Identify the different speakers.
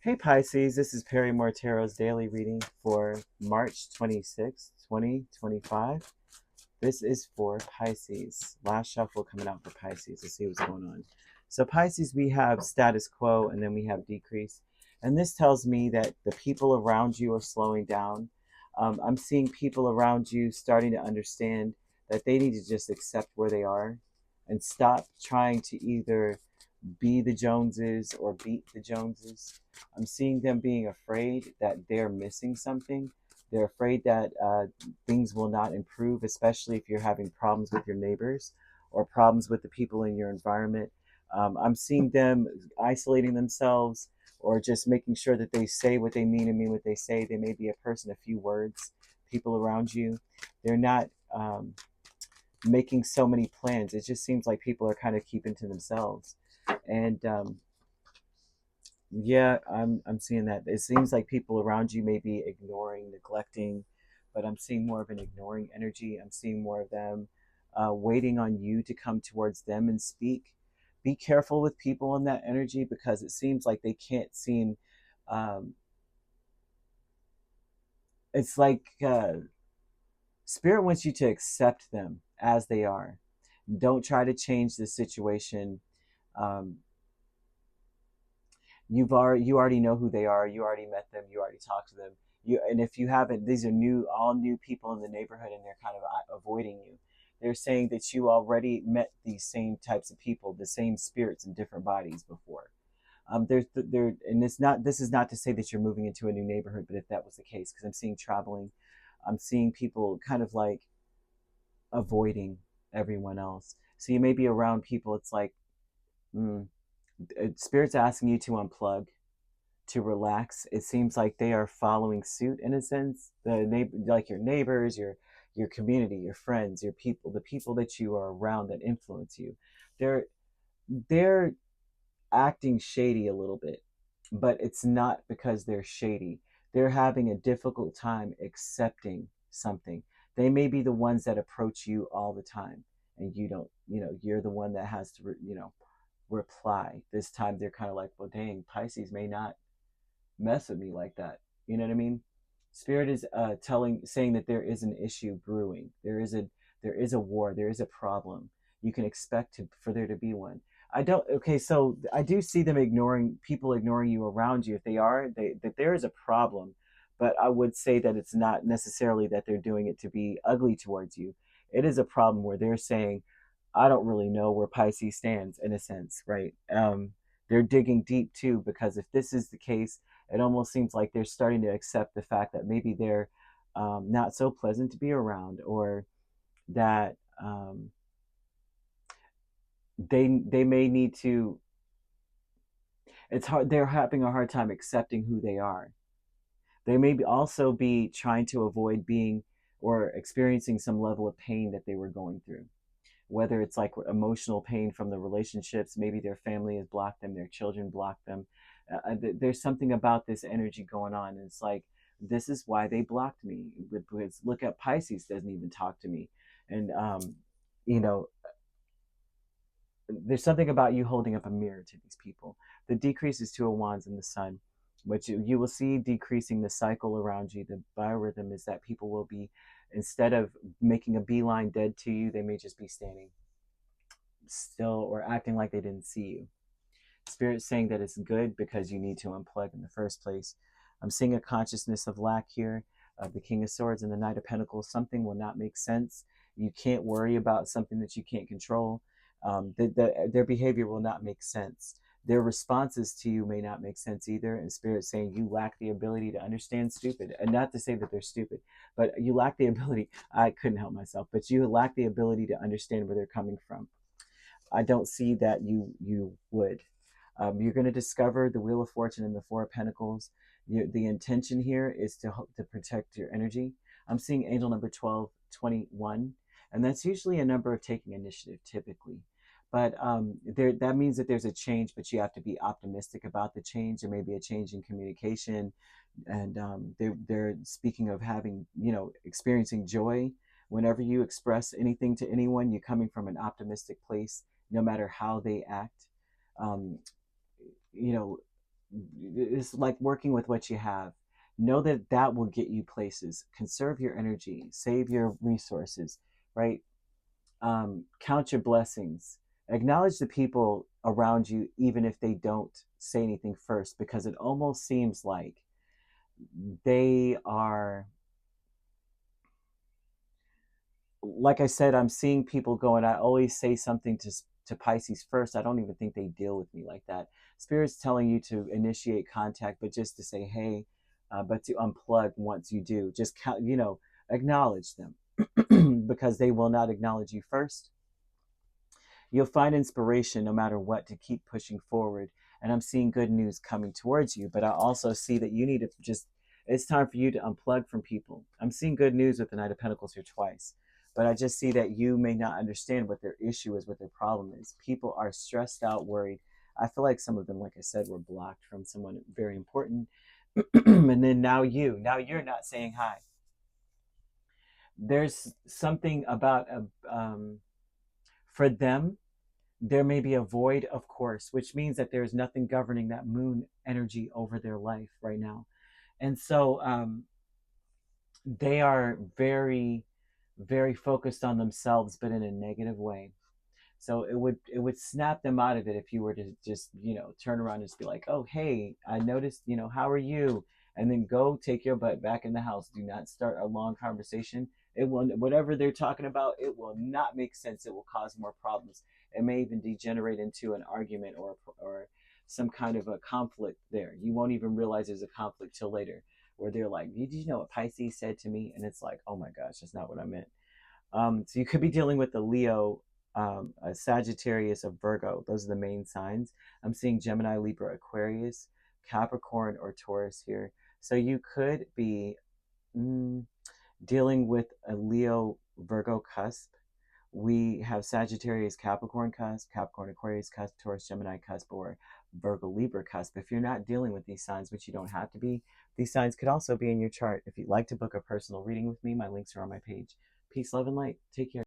Speaker 1: Hey Pisces, this is Perrymore Tarot's daily reading for March 26th, 2025. This is for Pisces. Last shuffle coming out for Pisces. Let's see what's going on. So Pisces, we have status quo and then we have decrease. And this tells me that the people around you are slowing down. I'm seeing people around you starting to understand that they need to just accept where they are and stop trying to either be the Joneses or beat the Joneses. I'm seeing them being afraid that they're missing something. They're afraid that things will not improve, especially if you're having problems with your neighbors or problems with the people in your environment. I'm seeing them isolating themselves or just making sure that they say what they mean and mean what they say. They may be a person, a few words, people around you. They're not making so many plans. It just seems like people are kind of keeping to themselves. And yeah, I'm seeing that. It seems like people around you may be ignoring, neglecting, but I'm seeing more of an ignoring energy. I'm seeing more of them waiting on you to come towards them and speak. Be careful with people in that energy because it seems like they can't seem. Um, it's like Spirit wants you to accept them as they are. Don't try to change the situation. Um, you already know who they are. You already met them. You already talked to them. And if you haven't, these are all new people in the neighborhood, and they're kind of avoiding you. They're saying that you already met these same types of people, the same spirits in different bodies before. And it's not. This is not to say that you're moving into a new neighborhood, but if that was the case, because I'm seeing traveling, I'm seeing people kind of like avoiding everyone else. So you may be around people. It's like, mm, Spirit's asking you to unplug, to relax. It seems like they are following suit in a sense. Like your neighbors, your community, your friends, your people, the people that you are around that influence you. They're they're acting shady a little bit, but it's not because they're shady. They're having a difficult time accepting something. They may be the ones that approach you all the time, and you don't. You're the one that has to. Reply. This time they're kind of like, well, dang, Pisces may not mess with me like that. You know what I mean? Spirit is saying that there is an issue brewing. There is a war. There is a problem. You can expect for there to be one. I don't. Okay, so I do see them ignoring you around you. If that there is a problem, but I would say that it's not necessarily that they're doing it to be ugly towards you. It is a problem where they're saying, I don't really know where Pisces stands in a sense, right? They're digging deep too, because if this is the case, it almost seems like they're starting to accept the fact that maybe they're not so pleasant to be around, or that they may need to. It's hard. They're having a hard time accepting who they are. They may also be trying to avoid being or experiencing some level of pain that they were going through, whether it's like emotional pain from the relationships. Maybe their family has blocked them, their children blocked them. There's something about this energy going on, and it's like, this is why they blocked me. Because look at Pisces, doesn't even talk to me. And you know there's something about you holding up a mirror to these people. The decrease is Two of Wands in the Sun, which you will see decreasing the cycle around you. The biorhythm is that people will be, instead of making a beeline dead to you, they may just be standing still or acting like they didn't see you. Spirit's saying that it's good because you need to unplug in the first place. I'm seeing a consciousness of lack here, of the King of Swords and the Knight of Pentacles. Something will not make sense. You can't worry about something that you can't control. Their behavior will not make sense. Their responses to you may not make sense either. And Spirit's saying you lack the ability to understand stupid. And not to say that they're stupid, but you lack the ability. I couldn't help myself, but you lack the ability to understand where they're coming from. I don't see that you would. You're going to discover the Wheel of Fortune and the Four of Pentacles. The intention here is to protect your energy. I'm seeing angel number 1221, and that's usually a number of taking initiative typically. But that means that there's a change, but you have to be optimistic about the change. There may be a change in communication, and they're speaking of having, experiencing joy. Whenever you express anything to anyone, you're coming from an optimistic place, no matter how they act. Um, you know, it's like working with what you have. Know that that will get you places. Conserve your energy, save your resources, right? Count your blessings. Acknowledge the people around you, even if they don't say anything first, because it almost seems like they are, like I said, I'm seeing people going, I always say something to Pisces first. I don't even think they deal with me like that. Spirit's telling you to initiate contact, but just to say, hey, but to unplug once you do. Just count, acknowledge them because they will not acknowledge you first. You'll find inspiration no matter what to keep pushing forward. And I'm seeing good news coming towards you, but I also see that you need to just, it's time for you to unplug from people. I'm seeing good news with the Knight of Pentacles here twice, but I just see that you may not understand what their issue is, what their problem is. People are stressed out, worried. I feel like some of them, like I said, were blocked from someone very important. And then now you're not saying hi. There's something about for them, there may be a void, of course, which means that there's nothing governing that moon energy over their life right now. And so they are very, very focused on themselves, but in a negative way. So it would snap them out of it if you were to just, turn around and just be like, oh, hey, I noticed, how are you? And then go take your butt back in the house. Do not start a long conversation. It will, whatever they're talking about, it will not make sense. It will cause more problems. It may even degenerate into an argument or some kind of a conflict there. You won't even realize there's a conflict till later, where they're like, did you know what Pisces said to me? And it's like, oh my gosh, that's not what I meant. So you could be dealing with a Leo, a Sagittarius, a Virgo. Those are the main signs. I'm seeing Gemini, Libra, Aquarius, Capricorn, or Taurus here. So you could be dealing with a Leo, Virgo cusp. We have Sagittarius, Capricorn cusp, Capricorn, Aquarius cusp, Taurus, Gemini cusp, or Virgo, Libra cusp. If you're not dealing with these signs, which you don't have to be, these signs could also be in your chart. If you'd like to book a personal reading with me, my links are on my page. Peace, love, and light. Take care.